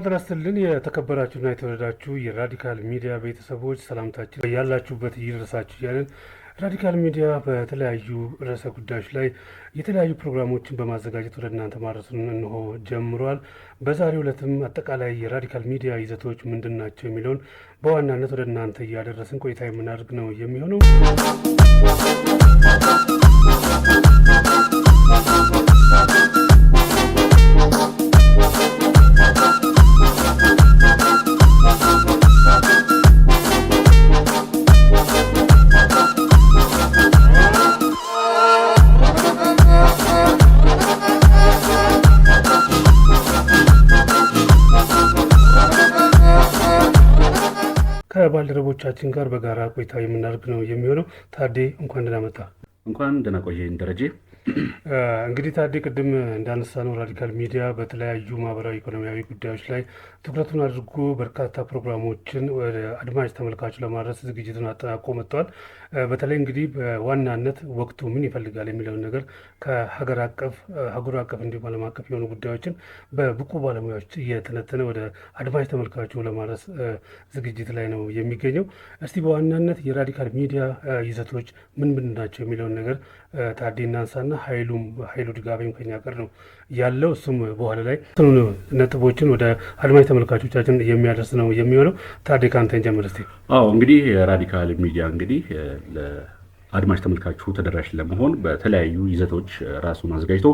ሰላም ተነስተልን የተከበራችሁና የተወደዳችሁ የራዲካል ሚዲያ ቤተሰቦች ሰላምታችን ያላችሁበት ይድረሳችሁ ያለን ራዲካል ሚዲያ በተለያዩ ርዕሰ ጉዳዮች ላይ የተለያዩ ፕሮግራሞችን በማዘጋጀት ወደ እናንተ ማድረሱን እንሆ ጀምሯል። በዛሬው ዕለትም አጠቃላይ የራዲካል ሚዲያ ይዘቶች ምንድናቸው የሚለውን በዋናነት ወደ እናንተ እያደረስን ቆይታ የምናደርግ ነው የሚሆነው። ከባልደረቦቻችን ጋር በጋራ ቆይታ የምናደርግ ነው የሚሆነው። ታዴ እንኳን ደህና መጣ። እንኳን ደህና ቆየኝ ደረጀ። እንግዲህ ታዴ ቅድም እንዳነሳ ነው ራዲካል ሚዲያ በተለያዩ ማህበራዊ ኢኮኖሚያዊ ጉዳዮች ላይ ትኩረቱን አድርጎ በርካታ ፕሮግራሞችን ወደ አድማጭ ተመልካቹ ለማድረስ ዝግጅቱን አጠናቆ መጥቷል። በተለይ እንግዲህ በዋናነት ወቅቱ ምን ይፈልጋል የሚለውን ነገር ከሀገር አቀፍ ሀገር አቀፍ እንዲሁም ዓለም አቀፍ የሆኑ ጉዳዮችን በብቁ ባለሙያዎች እየተነተነ ወደ አድማጭ ተመልካቹ ለማድረስ ዝግጅት ላይ ነው የሚገኘው። እስቲ በዋናነት የራዲካል ሚዲያ ይዘቶች ምን ምን ናቸው የሚለውን ነገር ታዴ እናንሳና ኃይሉ ድጋቤም ከኛ ጋር ነው ያለው። እሱም በኋላ ላይ ነጥቦችን ወደ አድማጭ ተመልካቾቻችን የሚያደርስ ነው የሚሆነው። ታዴ ካንተን ጀምር እስቲ። እንግዲህ ራዲካል ሚዲያ እንግዲህ ለአድማጭ ተመልካቹ ተደራሽ ለመሆን በተለያዩ ይዘቶች ራሱን አዘጋጅቶ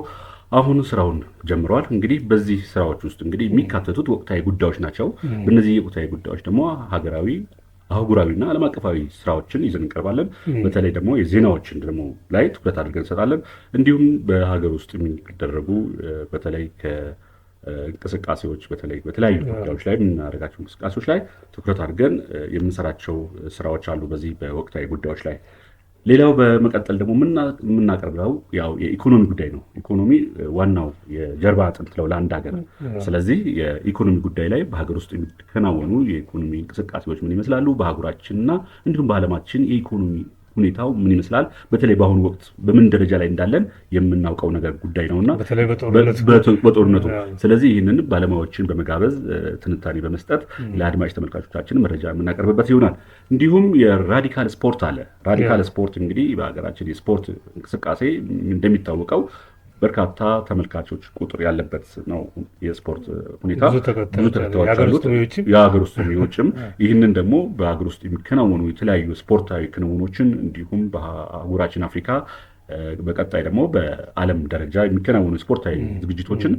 አሁን ስራውን ጀምረዋል። እንግዲህ በዚህ ስራዎች ውስጥ እንግዲህ የሚካተቱት ወቅታዊ ጉዳዮች ናቸው። በእነዚህ ወቅታዊ ጉዳዮች ደግሞ ሀገራዊ አህጉራዊና ዓለም አቀፋዊ ስራዎችን ይዘን እንቀርባለን። በተለይ ደግሞ የዜናዎችን ደግሞ ላይ ትኩረት አድርገን እንሰጣለን። እንዲሁም በሀገር ውስጥ የሚደረጉ በተለይ ከእንቅስቃሴዎች በተለያዩ ጉዳዮች ላይ የምናደርጋቸው እንቅስቃሴዎች ላይ ትኩረት አድርገን የምንሰራቸው ስራዎች አሉ በዚህ በወቅታዊ ጉዳዮች ላይ። ሌላው በመቀጠል ደግሞ የምናቀርበው ያው የኢኮኖሚ ጉዳይ ነው። ኢኮኖሚ ዋናው የጀርባ አጥንት ነው ለአንድ ሀገር። ስለዚህ የኢኮኖሚ ጉዳይ ላይ በሀገር ውስጥ የሚከናወኑ የኢኮኖሚ እንቅስቃሴዎች ምን ይመስላሉ፣ በአህጉራችንና እንዲሁም በዓለማችን የኢኮኖሚ ሁኔታው ምን ይመስላል፣ በተለይ በአሁኑ ወቅት በምን ደረጃ ላይ እንዳለን የምናውቀው ነገር ጉዳይ ነውና በተለይ በጦርነቱ ስለዚህ ይህንን ባለሙያዎችን በመጋበዝ ትንታኔ በመስጠት ለአድማጭ ተመልካቾቻችን መረጃ የምናቀርብበት ይሆናል። እንዲሁም የራዲካል ስፖርት አለ። ራዲካል ስፖርት እንግዲህ በሀገራችን የስፖርት እንቅስቃሴ እንደሚታወቀው በርካታ ተመልካቾች ቁጥር ያለበት ነው። የስፖርት ሁኔታ ብዙ ተከታዮች አሉት፣ የሀገር ውስጥ የውጭም። ይህንን ደግሞ በሀገር ውስጥ የሚከናወኑ የተለያዩ ስፖርታዊ ክንውኖችን እንዲሁም በአህጉራችን አፍሪካ በቀጣይ ደግሞ በዓለም ደረጃ የሚከናወኑ ስፖርታዊ ዝግጅቶችን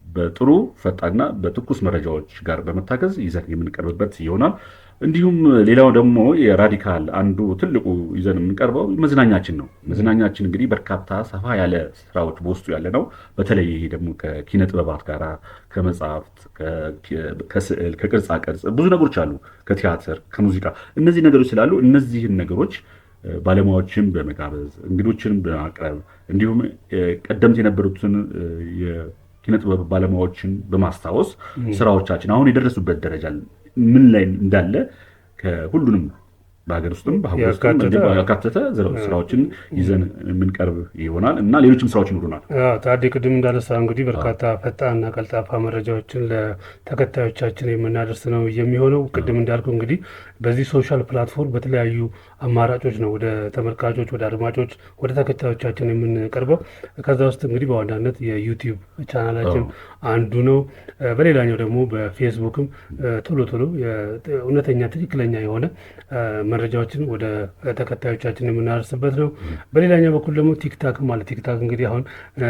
በጥሩ ፈጣንና በትኩስ መረጃዎች ጋር በመታገዝ ይዘን የምንቀርብበት ይሆናል። እንዲሁም ሌላው ደግሞ የራዲካል አንዱ ትልቁ ይዘን የምንቀርበው መዝናኛችን ነው። መዝናኛችን እንግዲህ በርካታ ሰፋ ያለ ስራዎች በውስጡ ያለ ነው። በተለይ ይሄ ደግሞ ከኪነ ጥበባት ጋር ከመጽሐፍት፣ ከስዕል፣ ከቅርጻ ቅርጽ ብዙ ነገሮች አሉ፣ ከቲያትር፣ ከሙዚቃ እነዚህ ነገሮች ስላሉ እነዚህን ነገሮች ባለሙያዎችን በመጋበዝ እንግዶችን በማቅረብ እንዲሁም ቀደምት የነበሩትን የኪነ ጥበብ ባለሙያዎችን በማስታወስ ስራዎቻችን አሁን የደረሱበት ደረጃ ምን ላይ እንዳለ ከሁሉንም በሀገር ውስጥም በሀገር ውስጥም ያካተተ ስራዎችን ይዘን የምንቀርብ ይሆናል እና ሌሎችም ስራዎች ይኖሩናል። ታዴ ቅድም እንዳነሳ እንግዲህ በርካታ ፈጣንና ቀልጣፋ መረጃዎችን ለተከታዮቻችን የምናደርስ ነው የሚሆነው። ቅድም እንዳልኩ እንግዲህ በዚህ ሶሻል ፕላትፎርም በተለያዩ አማራጮች ነው ወደ ተመልካቾች፣ ወደ አድማጮች፣ ወደ ተከታዮቻችን የምንቀርበው። ከዛ ውስጥ እንግዲህ በዋናነት የዩቲዩብ ቻናላችን አንዱ ነው። በሌላኛው ደግሞ በፌስቡክም ቶሎ እውነተኛ ትክክለኛ የሆነ መረጃዎችን ወደ ተከታዮቻችን የምናደርስበት ነው። በሌላኛው በኩል ደግሞ ቲክታክም አለ። ቲክታክ እንግዲህ አሁን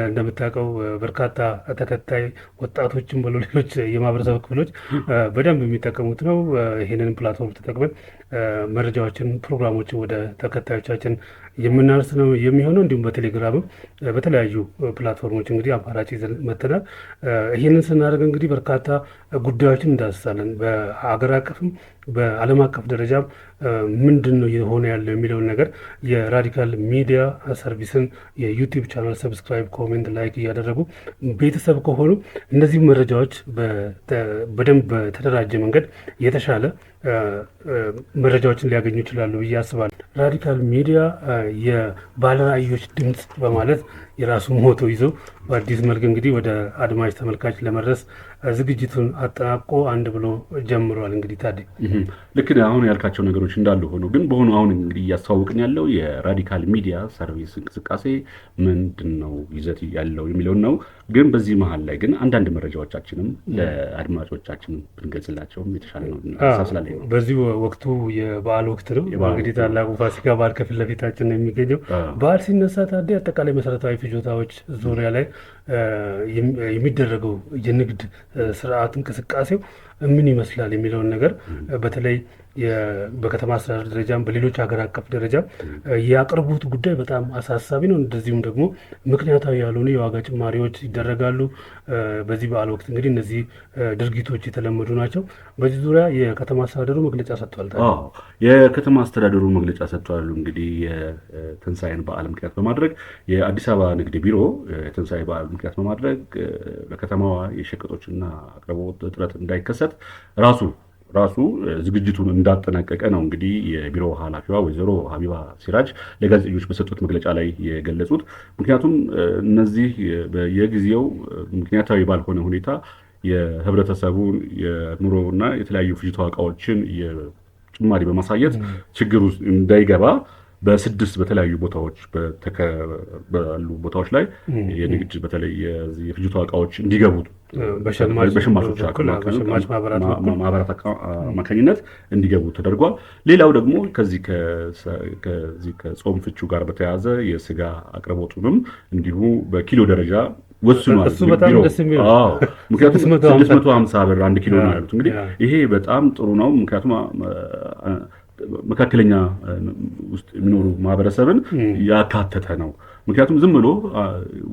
እንደምታውቀው በርካታ ተከታይ ወጣቶችም ብሎ ሌሎች የማህበረሰብ ክፍሎች በደንብ የሚጠቀሙት ነው። ይህንን ፕላትፎርም ተጠቅመን መረጃዎችን፣ ፕሮግራሞችን ወደ ተከታዮቻችን የምናደርስ ነው የሚሆነው። እንዲሁም በቴሌግራምም በተለያዩ ፕላትፎርሞች እንግዲህ አማራጭ ይዘን መጥተናል። ይህንን ስናደርግ እንግዲህ በርካታ ጉዳዮችን እንዳስሳለን። በሀገር አቀፍም በዓለም አቀፍ ደረጃም ምንድን ነው የሆነ ያለው የሚለውን ነገር የራዲካል ሚዲያ ሰርቪስን የዩቲዩብ ቻናል ሰብስክራይብ፣ ኮሜንት፣ ላይክ እያደረጉ ቤተሰብ ከሆኑ እነዚህ መረጃዎች በደንብ በተደራጀ መንገድ የተሻለ መረጃዎችን ሊያገኙ ይችላሉ ብዬ አስባለሁ። ራዲካል ሚዲያ የባለራዕዮች ድምፅ በማለት የራሱ ሞቶ ይዞ በአዲስ መልክ እንግዲህ ወደ አድማጭ ተመልካች ለመድረስ ዝግጅቱን አጠናቆ አንድ ብሎ ጀምሯል። እንግዲህ ታዲያ ልክ አሁን ያልካቸው ነገሮች እንዳሉ ሆኖ ግን በሆኑ አሁን እንግዲህ እያስተዋወቅን ያለው የራዲካል ሚዲያ ሰርቪስ እንቅስቃሴ ምንድን ነው ይዘት ያለው የሚለውን ነው። ግን በዚህ መሀል ላይ ግን አንዳንድ መረጃዎቻችንም ለአድማጮቻችን ብንገልጽላቸውም የተሻለ ነው ስላለኝ ነው። በዚህ ወቅቱ የበዓል ወቅት ነው እንግዲህ ታላቁ ፋሲካ በዓል ከፊት ለፊታችን ነው የሚገኘው። በዓል ሲነሳ ታዲያ አጠቃላይ መሰረታዊ ፍጆታዎች ዙሪያ ላይ የሚደረገው የንግድ ስርዓት እንቅስቃሴው ምን ይመስላል የሚለውን ነገር በተለይ በከተማ አስተዳደር ደረጃም በሌሎች ሀገር አቀፍ ደረጃ የአቅርቦት ጉዳይ በጣም አሳሳቢ ነው። እንደዚሁም ደግሞ ምክንያታዊ ያልሆኑ የዋጋ ጭማሪዎች ይደረጋሉ። በዚህ በዓል ወቅት እንግዲህ እነዚህ ድርጊቶች የተለመዱ ናቸው። በዚህ ዙሪያ የከተማ አስተዳደሩ መግለጫ ሰጥቷል። የከተማ አስተዳደሩ መግለጫ ሰጥቷል። እንግዲህ የትንሣኤን በዓል ምክንያት በማድረግ የአዲስ አበባ ንግድ ቢሮ የትንሣኤ በዓል ምክንያት በማድረግ በከተማዋ የሸቀጦችና አቅርቦት እጥረት እንዳይከሰት ራሱ ዝግጅቱን እንዳጠናቀቀ ነው እንግዲህ የቢሮ ኃላፊዋ ወይዘሮ ሀቢባ ሲራጅ ለጋዜጠኞች በሰጡት መግለጫ ላይ የገለጹት። ምክንያቱም እነዚህ በየጊዜው ምክንያታዊ ባልሆነ ሁኔታ የህብረተሰቡን የኑሮና የተለያዩ ፍጆታ ዕቃዎችን ጭማሪ በማሳየት ችግር ውስጥ እንዳይገባ በ6 በተለያዩ ቦታዎች ባሉ ቦታዎች ላይ የንግድ በተለይ የፍጆታ ዕቃዎች እንዲገቡ በሸማቾች ማህበራት አማካኝነት እንዲገቡ ተደርጓል። ሌላው ደግሞ ከዚህ ከጾም ፍቹ ጋር በተያያዘ የስጋ አቅርቦቱንም እንዲሁ በኪሎ ደረጃ ወስኗል። ምክንያቱም 650 ብር 1 ኪሎ ነው ያሉት። እንግዲህ ይሄ በጣም ጥሩ ነው። ምክንያቱም መካከለኛ ውስጥ የሚኖሩ ማህበረሰብን ያካተተ ነው። ምክንያቱም ዝም ብሎ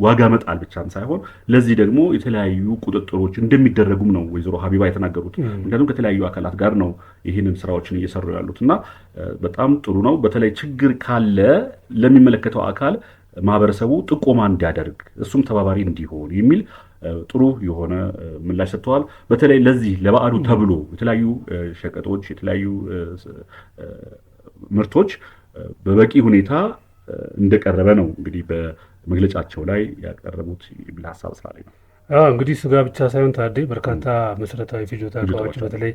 ዋጋ መጣል ብቻም ሳይሆን ለዚህ ደግሞ የተለያዩ ቁጥጥሮች እንደሚደረጉም ነው ወይዘሮ ሀቢባ የተናገሩት። ምክንያቱም ከተለያዩ አካላት ጋር ነው ይህንን ስራዎችን እየሰሩ ያሉት እና በጣም ጥሩ ነው። በተለይ ችግር ካለ ለሚመለከተው አካል ማህበረሰቡ ጥቆማ እንዲያደርግ እሱም ተባባሪ እንዲሆን የሚል ጥሩ የሆነ ምላሽ ሰጥተዋል። በተለይ ለዚህ ለበዓሉ ተብሎ የተለያዩ ሸቀጦች የተለያዩ ምርቶች በበቂ ሁኔታ እንደቀረበ ነው እንግዲህ በመግለጫቸው ላይ ያቀረቡት የሚል ሀሳብ ስላለኝ ነው። እንግዲህ ስጋ ብቻ ሳይሆን ታዴ በርካታ መሰረታዊ ፍጆታ ዕቃዎች በተለይ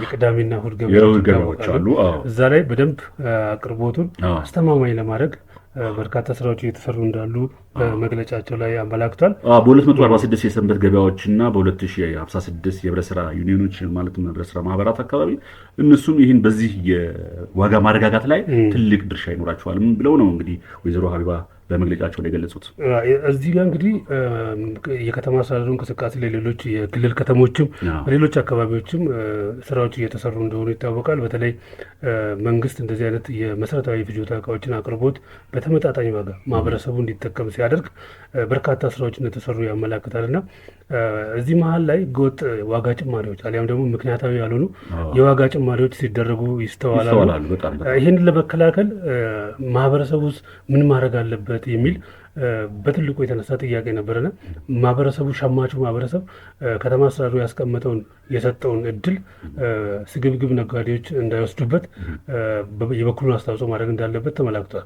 የቅዳሜና እሑድ ገበያዎች አሉ። እዛ ላይ በደንብ አቅርቦቱን አስተማማኝ ለማድረግ በርካታ ስራዎች እየተሰሩ እንዳሉ በመግለጫቸው ላይ አመላክቷል። በ246 የሰንበት ገበያዎች እና በ2056 የህብረት ስራ ዩኒዮኖች ማለትም ህብረት ስራ ማህበራት አካባቢ እነሱም ይህን በዚህ የዋጋ ማረጋጋት ላይ ትልቅ ድርሻ ይኖራቸዋል ብለው ነው እንግዲህ ወይዘሮ ሀቢባ በመግለጫቸው ላይ ገለጹት። እዚህ ጋር እንግዲህ የከተማ አስተዳደሩ እንቅስቃሴ ላይ ሌሎች የክልል ከተሞችም በሌሎች አካባቢዎችም ስራዎች እየተሰሩ እንደሆኑ ይታወቃል። በተለይ መንግስት እንደዚህ አይነት የመሰረታዊ ፍጆታ ዕቃዎችን አቅርቦት በተመጣጣኝ ዋጋ ማህበረሰቡ እንዲጠቀም ሲያደርግ በርካታ ስራዎች እንደተሰሩ ያመላክታል እና እዚህ መሀል ላይ ህገወጥ ዋጋ ጭማሪዎች አሊያም ደግሞ ምክንያታዊ ያልሆኑ የዋጋ ጭማሪዎች ሲደረጉ ይስተዋላሉ። ይህንን ለመከላከል ማህበረሰቡ ውስጥ ምን ማድረግ አለበት የሚል በትልቁ የተነሳ ጥያቄ ነበረና ማህበረሰቡ ሸማቹ ማህበረሰብ ከተማ አስተዳደሩ ያስቀመጠውን የሰጠውን እድል ስግብግብ ነጋዴዎች እንዳይወስዱበት የበኩሉን አስተዋጽኦ ማድረግ እንዳለበት ተመላክቷል።